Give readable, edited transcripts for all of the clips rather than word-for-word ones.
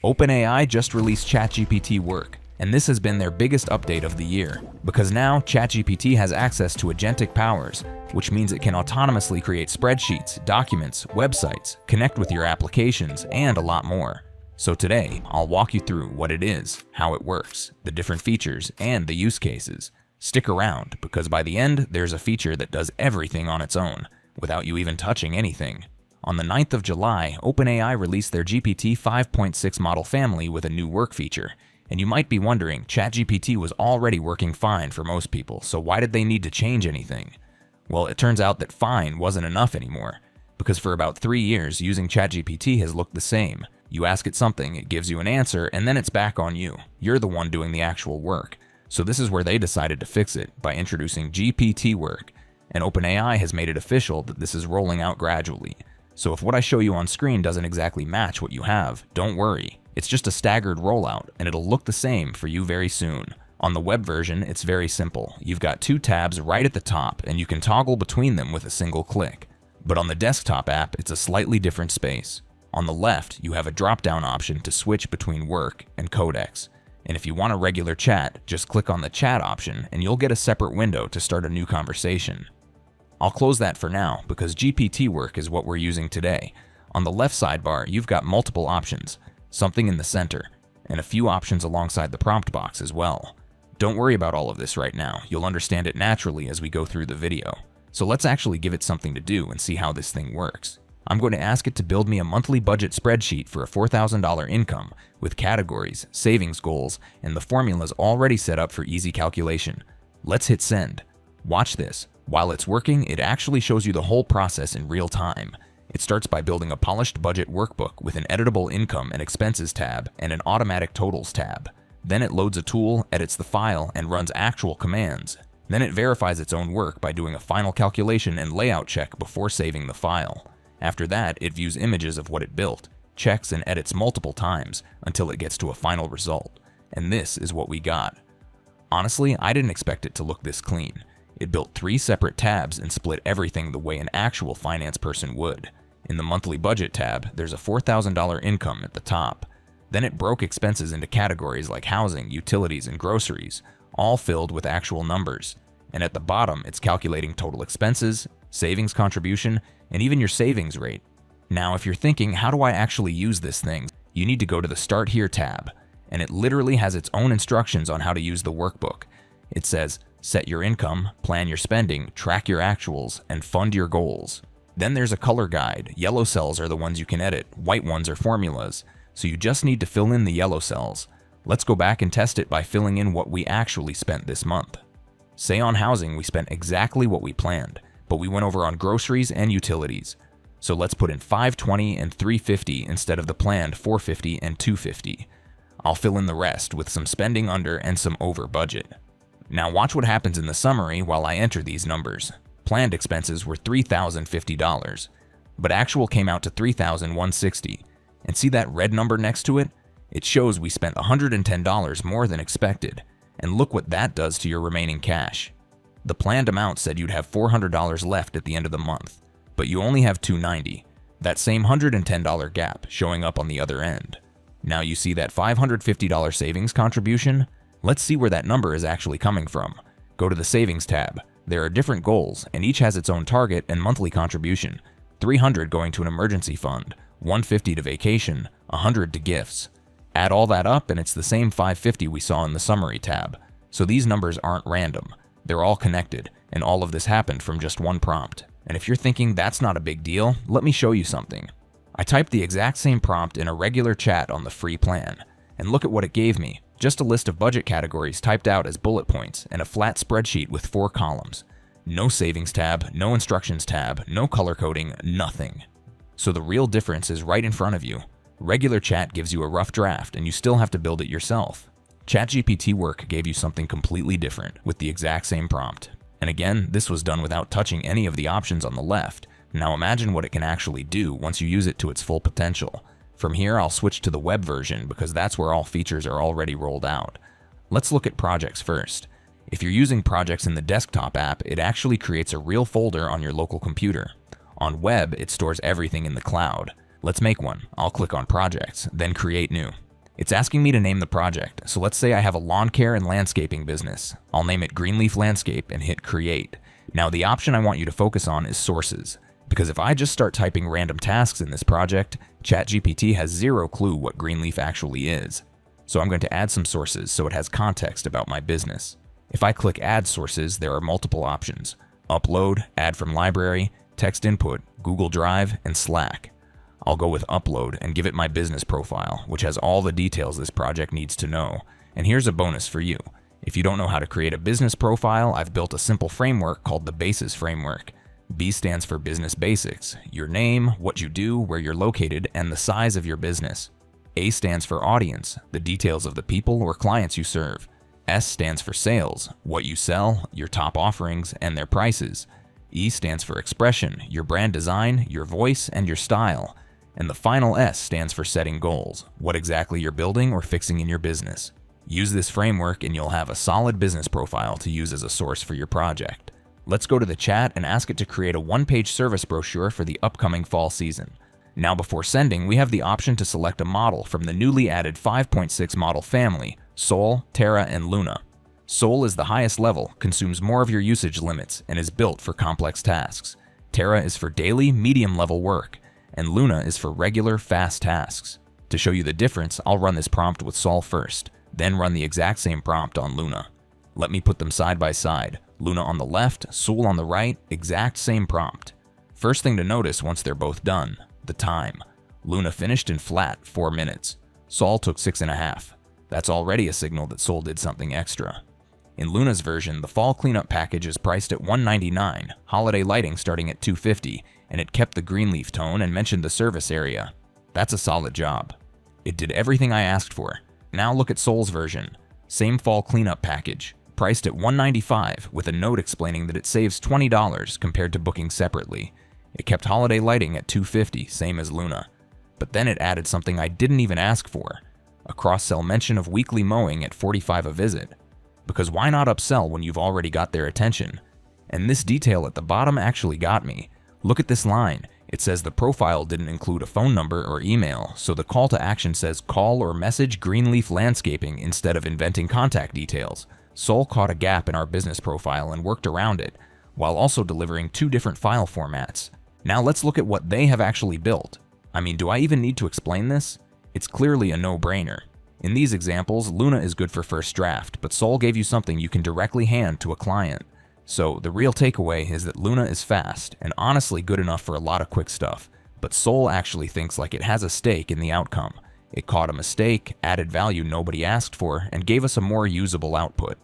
OpenAI just released ChatGPT Work, and this has been their biggest update of the year, because now ChatGPT has access to agentic powers, which means it can autonomously create spreadsheets, documents, websites, connect with your applications, and a lot more. So today, I'll walk you through what it is, how it works, the different features, and the use cases. Stick around, because by the end, there's a feature that does everything on its own, without you even touching anything. On the 9th of July, OpenAI released their GPT 5.6 model family with a new work feature. And you might be wondering, ChatGPT was already working fine for most people, so why did they need to change anything? Well, it turns out that fine wasn't enough anymore, because for about 3 years, using ChatGPT has looked the same. You ask it something, it gives you an answer, and then it's back on you. You're the one doing the actual work. So this is where they decided to fix it, by introducing GPT Work. And OpenAI has made it official that this is rolling out gradually. So if what I show you on screen doesn't exactly match what you have, don't worry. It's just a staggered rollout, and it'll look the same for you very soon. On the web version, it's very simple. You've got 2 tabs right at the top, and you can toggle between them with a single click. But on the desktop app, it's a slightly different space. On the left, you have a drop-down option to switch between work and codecs. And if you want a regular chat, just click on the chat option, and you'll get a separate window to start a new conversation. I'll close that for now, because GPT Work is what we're using today. On the left sidebar, you've got multiple options, something in the center, and a few options alongside the prompt box as well. Don't worry about all of this right now, you'll understand it naturally as we go through the video. So let's actually give it something to do and see how this thing works. I'm going to ask it to build me a monthly budget spreadsheet for a $4,000 income, with categories, savings goals, and the formulas already set up for easy calculation. Let's hit send. Watch this. While it's working, it actually shows you the whole process in real time. It starts by building a polished budget workbook with an editable income and expenses tab and an automatic totals tab. Then it loads a tool, edits the file, and runs actual commands. Then it verifies its own work by doing a final calculation and layout check before saving the file. After that, it views images of what it built, checks and edits multiple times until it gets to a final result. And this is what we got. Honestly, I didn't expect it to look this clean. It built 3 separate tabs and split everything the way an actual finance person would. In the monthly budget tab, there's a $4,000 income at the top. Then it broke expenses into categories like housing, utilities, and groceries, all filled with actual numbers. And at the bottom, it's calculating total expenses, savings contribution, and even your savings rate. Now, if you're thinking, how do I actually use this thing? You need to go to the Start Here tab, and it literally has its own instructions on how to use the workbook. It says, set your income, plan your spending, track your actuals, and fund your goals. Then there's a color guide. Yellow cells are the ones you can edit, white ones are formulas. So you just need to fill in the yellow cells. Let's go back and test it by filling in what we actually spent this month. Say on housing, we spent exactly what we planned, but we went over on groceries and utilities. So let's put in $520 and $350 instead of the planned $450 and $250. I'll fill in the rest with some spending under and some over budget. Now watch what happens in the summary while I enter these numbers. Planned expenses were $3,050, but actual came out to $3,160. And see that red number next to it? It shows we spent $110 more than expected. And look what that does to your remaining cash. The planned amount said you'd have $400 left at the end of the month, but you only have $290. That same $110 gap showing up on the other end. Now you see that $550 savings contribution? Let's see where that number is actually coming from. Go to the Savings tab. There are different goals, and each has its own target and monthly contribution. $300 going to an emergency fund, $150 to vacation, $100 to gifts. Add all that up, and it's the same $550 we saw in the Summary tab. So these numbers aren't random. They're all connected, and all of this happened from just one prompt. And if you're thinking that's not a big deal, let me show you something. I typed the exact same prompt in a regular chat on the free plan, and look at what it gave me. Just a list of budget categories typed out as bullet points and a flat spreadsheet with 4 columns. No savings tab, no instructions tab, no color coding, nothing. So the real difference is right in front of you. Regular chat gives you a rough draft and you still have to build it yourself. ChatGPT Work gave you something completely different with the exact same prompt. And again, this was done without touching any of the options on the left. Now imagine what it can actually do once you use it to its full potential. From here, I'll switch to the web version because that's where all features are already rolled out. Let's look at projects first. If you're using projects in the desktop app, it actually creates a real folder on your local computer. On web, it stores everything in the cloud. Let's make one. I'll click on projects, then create new. It's asking me to name the project, so let's say I have a lawn care and landscaping business. I'll name it Greenleaf Landscape and hit Create. Now the option I want you to focus on is sources, because if I just start typing random tasks in this project, ChatGPT has zero clue what Greenleaf actually is. So I'm going to add some sources so it has context about my business. If I click Add Sources, there are multiple options: Upload, Add from Library, Text Input, Google Drive, and Slack. I'll go with Upload and give it my business profile, which has all the details this project needs to know. And here's a bonus for you. If you don't know how to create a business profile, I've built a simple framework called the BASIS framework. B stands for Business Basics: your name, what you do, where you're located, and the size of your business. A stands for Audience, the details of the people or clients you serve. S stands for Sales, what you sell, your top offerings, and their prices. E stands for Expression, your brand design, your voice, and your style. And the final S stands for Setting Goals, what exactly you're building or fixing in your business. Use this framework and you'll have a solid business profile to use as a source for your project. Let's go to the chat and ask it to create a one-page service brochure for the upcoming fall season. Now before sending, we have the option to select a model from the newly added 5.6 model family: Sol, Terra, and Luna. Sol is the highest level, consumes more of your usage limits, and is built for complex tasks. Terra is for daily, medium-level work, and Luna is for regular, fast tasks. To show you the difference, I'll run this prompt with Sol first, then run the exact same prompt on Luna. Let me put them side by side. Luna on the left, Sol on the right, exact same prompt. First thing to notice once they're both done: the time. Luna finished in flat 4 minutes. Sol took 6.5. That's already a signal that Sol did something extra. In Luna's version, the fall cleanup package is priced at $199, holiday lighting starting at $250, and it kept the Greenleaf tone and mentioned the service area. That's a solid job. It did everything I asked for. Now look at Sol's version. Same fall cleanup package, priced at $195 with a note explaining that it saves $20 compared to booking separately. It kept holiday lighting at $250, same as Luna. But then it added something I didn't even ask for: a cross-sell mention of weekly mowing at $45 a visit. Because why not upsell when you've already got their attention? And this detail at the bottom actually got me. Look at this line. It says the profile didn't include a phone number or email, so the call to action says call or message Greenleaf Landscaping instead of inventing contact details. Sol caught a gap in our business profile and worked around it, while also delivering 2 different file formats. Now let's look at what they have actually built. I mean, do I even need to explain this? It's clearly a no-brainer. In these examples, Luna is good for first draft, but Sol gave you something you can directly hand to a client. So the real takeaway is that Luna is fast and honestly good enough for a lot of quick stuff, but Sol actually thinks like it has a stake in the outcome. It caught a mistake, added value nobody asked for, and gave us a more usable output.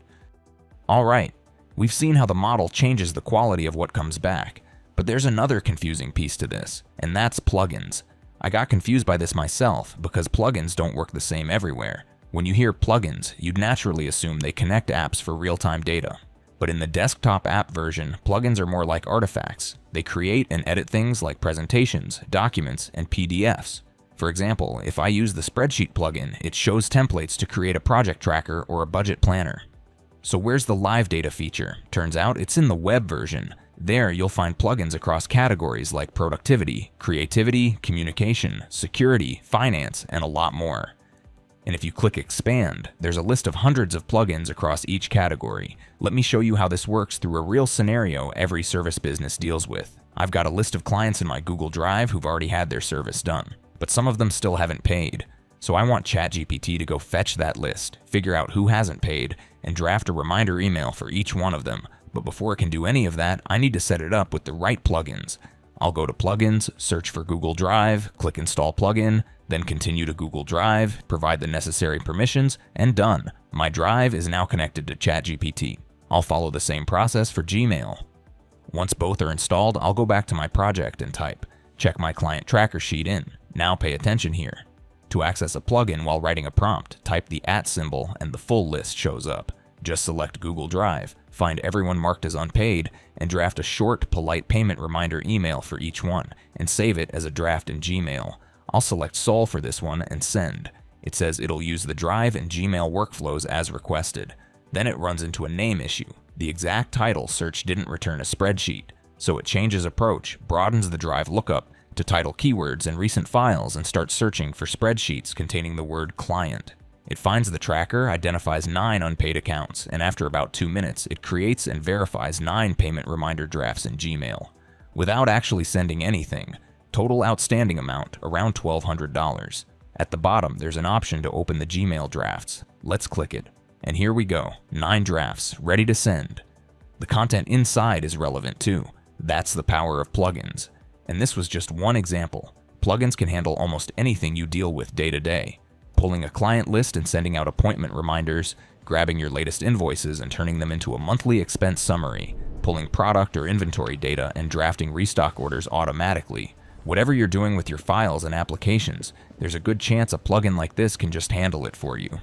Alright, we've seen how the model changes the quality of what comes back, but there's another confusing piece to this, and that's plugins. I got confused by this myself because plugins don't work the same everywhere. When you hear plugins, you'd naturally assume they connect apps for real-time data. But in the desktop app version, plugins are more like artifacts. They create and edit things like presentations, documents, and PDFs. For example, if I use the spreadsheet plugin, it shows templates to create a project tracker or a budget planner. So where's the live data feature? Turns out it's in the web version. There you'll find plugins across categories like productivity, creativity, communication, security, finance, and a lot more. And if you click Expand, there's a list of hundreds of plugins across each category. Let me show you how this works through a real scenario every service business deals with. I've got a list of clients in my Google Drive who've already had their service done, but some of them still haven't paid. So I want ChatGPT to go fetch that list, figure out who hasn't paid, and draft a reminder email for each one of them. But before it can do any of that, I need to set it up with the right plugins. I'll go to Plugins, search for Google Drive, click Install Plugin, then continue to Google Drive, provide the necessary permissions, and done. My Drive is now connected to ChatGPT. I'll follow the same process for Gmail. Once both are installed, I'll go back to my project and type, check my client tracker sheet in. Now pay attention here. To access a plugin while writing a prompt, type the @ symbol and the full list shows up. Just select Google Drive, find everyone marked as unpaid, and draft a short, polite payment reminder email for each one, and save it as a draft in Gmail. I'll select Sol for this one and send. It says it'll use the Drive and Gmail workflows as requested. Then it runs into a name issue. The exact title search didn't return a spreadsheet, so it changes approach, broadens the Drive lookup to title keywords and recent files and start searching for spreadsheets containing the word client. It finds the tracker, identifies 9 unpaid accounts, and after about 2 minutes, it creates and verifies 9 payment reminder drafts in Gmail. Without actually sending anything, total outstanding amount around $1,200. At the bottom, there's an option to open the Gmail drafts. Let's click it. And here we go, 9 drafts, ready to send. The content inside is relevant too. That's the power of plugins. And this was just one example. Plugins can handle almost anything you deal with day to day. Pulling a client list and sending out appointment reminders, grabbing your latest invoices and turning them into a monthly expense summary, pulling product or inventory data and drafting restock orders automatically. Whatever you're doing with your files and applications, there's a good chance a plugin like this can just handle it for you.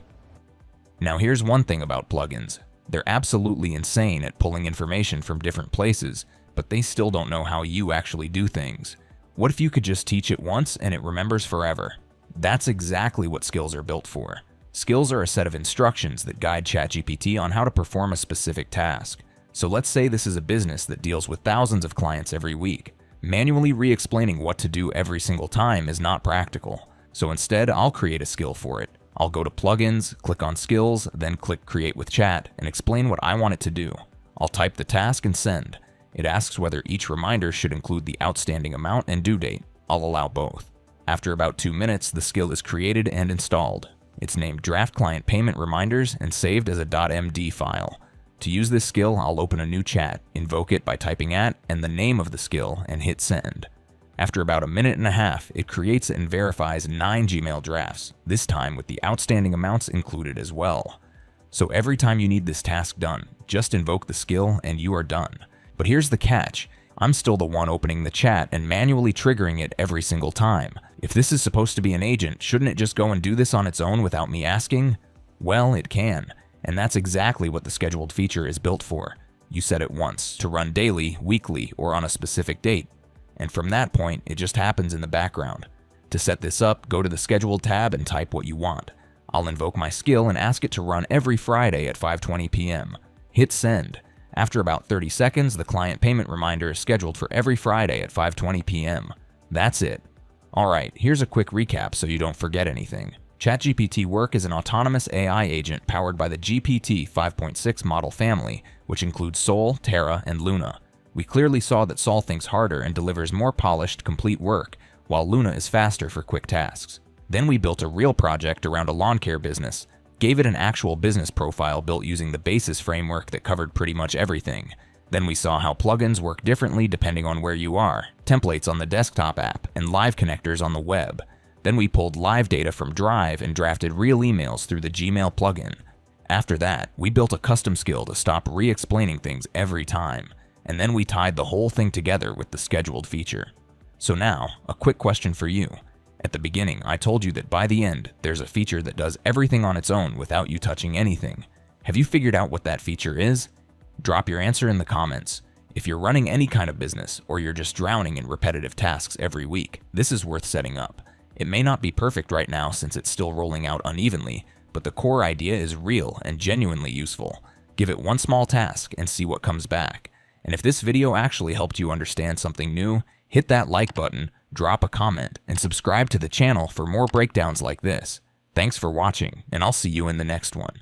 Now here's one thing about plugins. They're absolutely insane at pulling information from different places, but they still don't know how you actually do things. What if you could just teach it once and it remembers forever? That's exactly what skills are built for. Skills are a set of instructions that guide ChatGPT on how to perform a specific task. So let's say this is a business that deals with thousands of clients every week. Manually re-explaining what to do every single time is not practical. So instead, I'll create a skill for it. I'll go to Plugins, click on Skills, then click Create with Chat, and explain what I want it to do. I'll type the task and send. It asks whether each reminder should include the outstanding amount and due date. I'll allow both. After about 2 minutes, the skill is created and installed. It's named Draft Client Payment Reminders and saved as a .md file. To use this skill, I'll open a new chat, invoke it by typing @ and the name of the skill, and hit send. After about a minute and a half, it creates and verifies 9 Gmail drafts, this time with the outstanding amounts included as well. So every time you need this task done, just invoke the skill and you are done. But here's the catch. I'm still the one opening the chat and manually triggering it every single time. If this is supposed to be an agent, shouldn't it just go and do this on its own without me asking? Well, it can. And that's exactly what the scheduled feature is built for. You set it once, to run daily, weekly, or on a specific date. And from that point, it just happens in the background. To set this up, go to the Scheduled tab and type what you want. I'll invoke my skill and ask it to run every Friday at 5:20 p.m. Hit send. After about 30 seconds, the client payment reminder is scheduled for every Friday at 5:20 p.m. That's it. Alright, here's a quick recap so you don't forget anything. ChatGPT Work is an autonomous AI agent powered by the GPT 5.6 model family, which includes Sol, Terra, and Luna. We clearly saw that Sol thinks harder and delivers more polished, complete work, while Luna is faster for quick tasks. Then we built a real project around a lawn care business, gave it an actual business profile built using the Basis framework that covered pretty much everything. Then we saw how plugins work differently depending on where you are, templates on the desktop app, and live connectors on the web. Then we pulled live data from Drive and drafted real emails through the Gmail plugin. After that, we built a custom skill to stop re-explaining things every time. And then we tied the whole thing together with the scheduled feature. So now, a quick question for you. At the beginning, I told you that by the end, there's a feature that does everything on its own without you touching anything. Have you figured out what that feature is? Drop your answer in the comments. If you're running any kind of business, or you're just drowning in repetitive tasks every week, this is worth setting up. It may not be perfect right now since it's still rolling out unevenly, but the core idea is real and genuinely useful. Give it one small task and see what comes back. And if this video actually helped you understand something new, hit that like button, drop a comment, and subscribe to the channel for more breakdowns like this. Thanks for watching, and I'll see you in the next one.